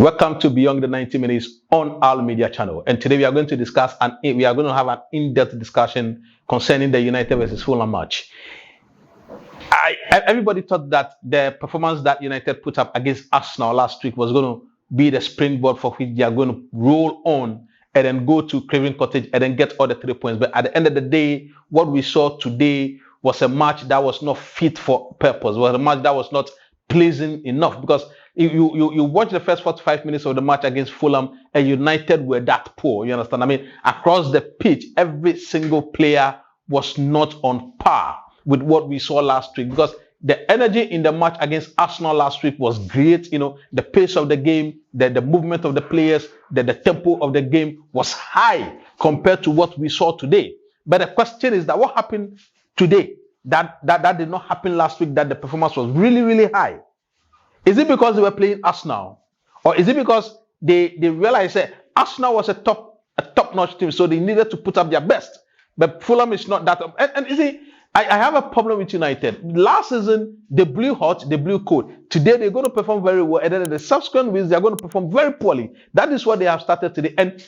Welcome to Beyond the 90 Minutes on our media channel. And today we are going to discuss and we are going to have an in-depth discussion concerning the United versus Fulham match. Everybody thought that the performance that United put up against Arsenal last week was going to be the springboard for which they are going to roll on and then go to Craven Cottage and then get all the 3 points. But at the end of the day, what we saw today was a match that was not fit for purpose. Was a match that was not pleasing enough, because you watch the first 45 minutes of the match against Fulham and United were that poor. You understand? I mean, across the pitch, every single player was not on par with what we saw last week, because the energy in the match against Arsenal last week was great. You know, the pace of the game, the movement of the players, the tempo of the game was high compared to what we saw today. But the question is that what happened today that did not happen last week, that the performance was really, really high? Is it because they were playing Arsenal? Or is it because they realized that Arsenal was a top-notch team, so they needed to put up their best? But Fulham is not that. And you see, I have a problem with United. Last season, they blew hot, they blew cold. Today, they're going to perform very well. And then in the subsequent weeks, they're going to perform very poorly. That is what they have started today. And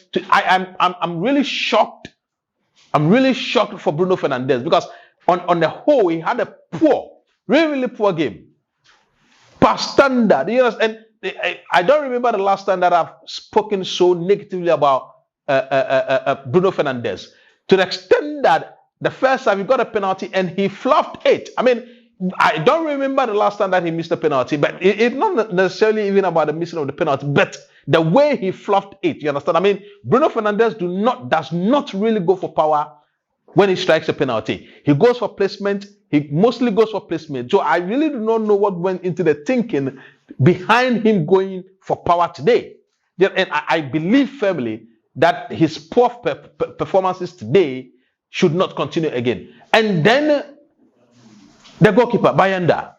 I'm really shocked. I'm really shocked for Bruno Fernandes, because on the whole, he had a poor, really, really poor game. Per standard, you know, and I don't remember the last time that I've spoken so negatively about Bruno Fernandes, to the extent that the first time he got a penalty and he fluffed it. I mean, I don't remember the last time that he missed a penalty, but it's not necessarily even about the missing of the penalty, but the way he fluffed it. You understand? I mean, Bruno Fernandes does not really go for power when he strikes a penalty. He goes for placement. He mostly goes for placement. So I really do not know what went into the thinking behind him going for power today. And I believe firmly that his poor performances today should not continue again. And then the goalkeeper, Bayanda.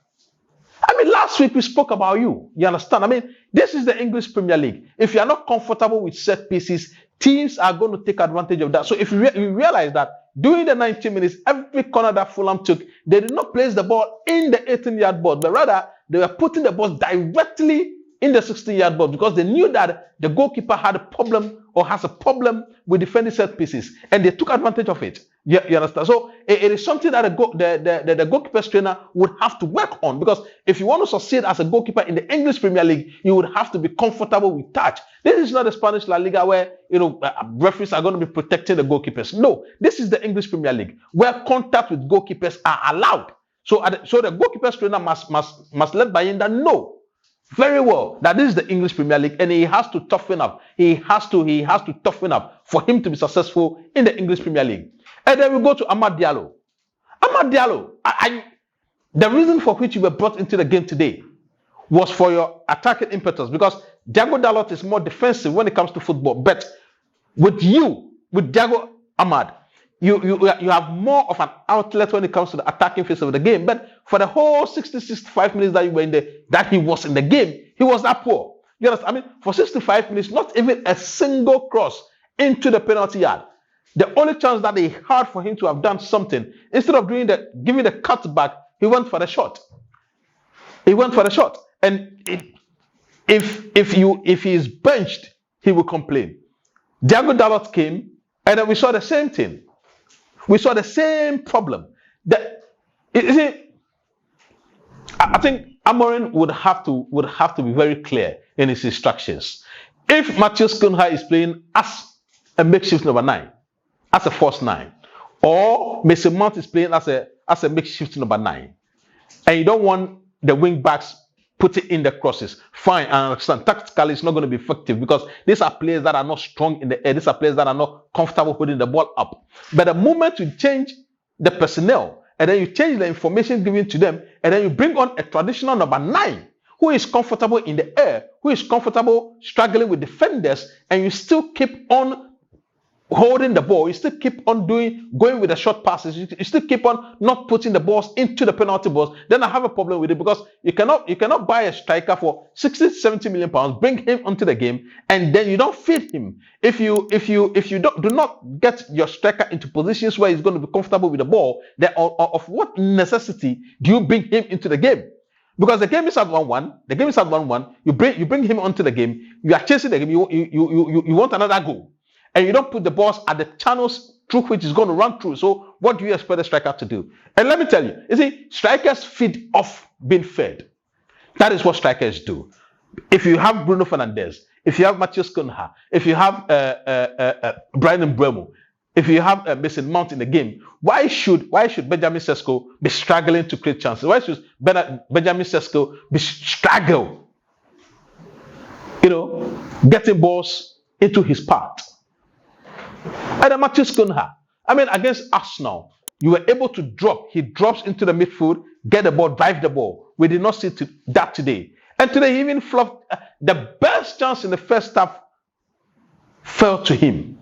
I mean, last week we spoke about you. You understand? I mean, this is the English Premier League. If you are not comfortable with set pieces, teams are going to take advantage of that. So if you realize that during the 90 minutes, every corner that Fulham took, they did not place the ball in the 18-yard box, but rather they were putting the ball directly in the 16-yard box, because they knew that the goalkeeper had a problem or has a problem with defending set pieces, and they took advantage of it. You understand? So it is something that the goalkeeper's trainer would have to work on, because if you want to succeed as a goalkeeper in the English Premier League, you would have to be comfortable with touch. This is not the Spanish La Liga where referees are going to be protecting the goalkeepers. No, this is the English Premier League where contact with goalkeepers are allowed. So the goalkeeper's trainer must let Bayanda know very well that this is the English Premier League, and he has to toughen up. He has to toughen up for him to be successful in the English Premier League. And then we go to Amad Diallo. Amad Diallo, the reason for which you were brought into the game today was for your attacking impetus, because Diego Dalot is more defensive when it comes to football. But with Diego Amad, you have more of an outlet when it comes to the attacking phase of the game. But for the whole 65 minutes that you were that he was in the game, he was that poor. You understand? I mean, for 65 minutes, not even a single cross into the penalty yard. The only chance that they had for him to have done something, instead of giving the cutback, he went for the shot. And if he is benched, he will complain. Diego Dalot came, and then we saw the same thing. We saw the same problem. I think Amorim would have to be very clear in his instructions. If Matheus Cunha is playing as a makeshift number 9, as a false 9, or Mason Mount is playing as a makeshift number 9, and you don't want the wing backs putting in the crosses, fine, I understand. Tactically, it's not going to be effective, because these are players that are not strong in the air. These are players that are not comfortable holding the ball up. But the moment you change the personnel, and then you change the information given to them, and then you bring on a traditional number 9 who is comfortable in the air, who is comfortable struggling with defenders, and you still keep on holding the ball, you still keep on going with the short passes, you still keep on not putting the balls into the penalty box, then I have a problem with it, because you cannot buy a striker for 60-70 million pounds, bring him onto the game, and then you don't feed him. If you do not get your striker into positions where he's going to be comfortable with the ball, then of what necessity do you bring him into the game? Because the game is at 1-1. You bring him onto the game. you are chasing the game, you want another goal, and you don't put the balls at the channels through which it's going to run through. So what do you expect the striker to do? And let me tell you, strikers feed off being fed. That is what strikers do. If you have Bruno Fernandes, if you have Matheus Cunha, if you have Bruno, if you have Mason Mount in the game, why should Benjamin Sesko be struggling to create chances? Why should Benjamin Sesko be struggle, getting balls into his path? And then Matheus Cunha, against Arsenal, you were able to drop. He drops into the midfield, get the ball, drive the ball. We did not see that today. And today he even flopped. The best chance in the first half fell to him.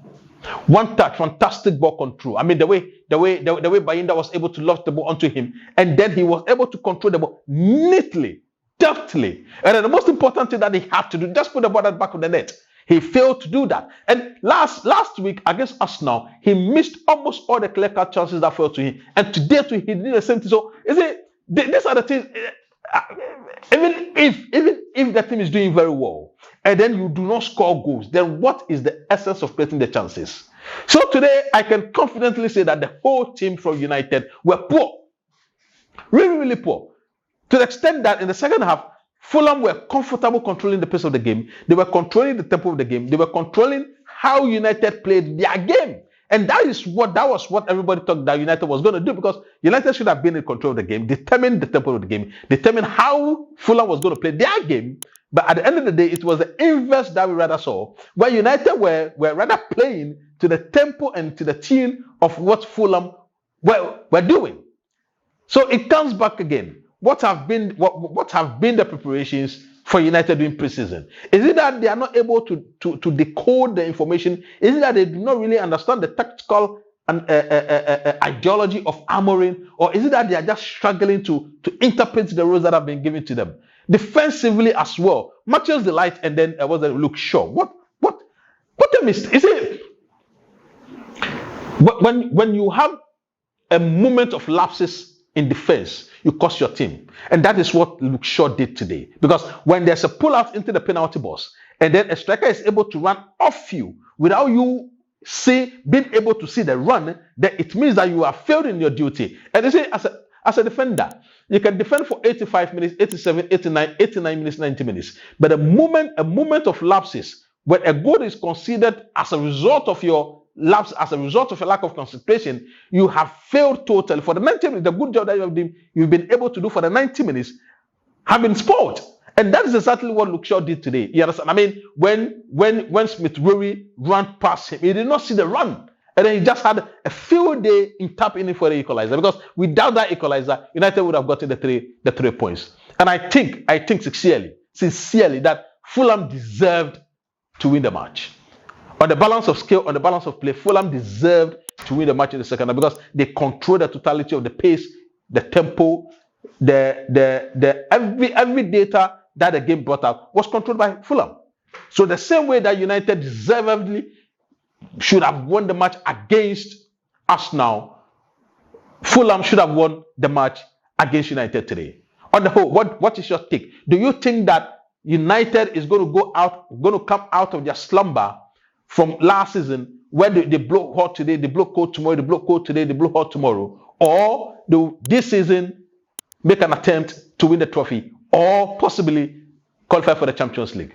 One touch, fantastic ball control. The way Bayinda was able to loft the ball onto him, and then he was able to control the ball neatly, deftly. And then the most important thing that he had to do, just put the ball at the back of the net. He failed to do that. And last week against Arsenal, he missed almost all the clear-cut chances that fell to him. And today too, he did the same thing. So these are the things. Even if the team is doing very well, and then you do not score goals, then what is the essence of creating the chances? So today, I can confidently say that the whole team from United were poor. Really, really poor. To the extent that in the second half, Fulham were comfortable controlling the pace of the game. They were controlling the tempo of the game. They were controlling how United played their game. And that was what everybody thought that United was going to do, because United should have been in control of the game, determine the tempo of the game, determine how Fulham was going to play their game. But at the end of the day, it was the inverse that we rather saw, where United were rather playing to the tempo and to the tune of what Fulham were doing. So it comes back again. What have been the preparations for United during preseason? Is it that they are not able to decode the information? Is it that they do not really understand the tactical and ideology of Amorim? Or is it that they are just struggling to interpret the rules that have been given to them? Defensively as well, Matheus De Ligt and then Luke Shaw. What a mistake. Is it when you have a moment of lapses in defense, you cost your team. And that is what Luke Shaw did today. Because when there's a pull out into the penalty box, and then a striker is able to run off you without you being able to see the run, then it means that you are failed in your duty. And they say, as a defender, you can defend for 85 minutes, 87, 89 minutes, 90 minutes. But a moment of lapses, when a goal is considered as a result of your lapse, as a result of a lack of concentration, you have failed totally. For the 90 minutes, the good job that you've been able to do for the 90 minutes have been spoiled. And that is exactly what Luke Shaw did today. You understand? When Smith Rowe ran past him, he did not see the run. And then he just had a field day in tapping in for the equalizer. Because without that equalizer, United would have gotten the three points. And I think sincerely, that Fulham deserved to win the match. On the balance of skill, on the balance of play, Fulham deserved to win the match in the second half because they controlled the totality of the pace, the tempo, every data that the game brought out was controlled by Fulham. So the same way that United deservedly should have won the match against Arsenal, Fulham should have won the match against United today. On the whole, what is your take? Do you think that United is going to come out of their slumber from last season, where they blow hot today, they blow cold tomorrow, they blow cold today, they blow hot tomorrow, or do this season make an attempt to win the trophy, or possibly qualify for the Champions League?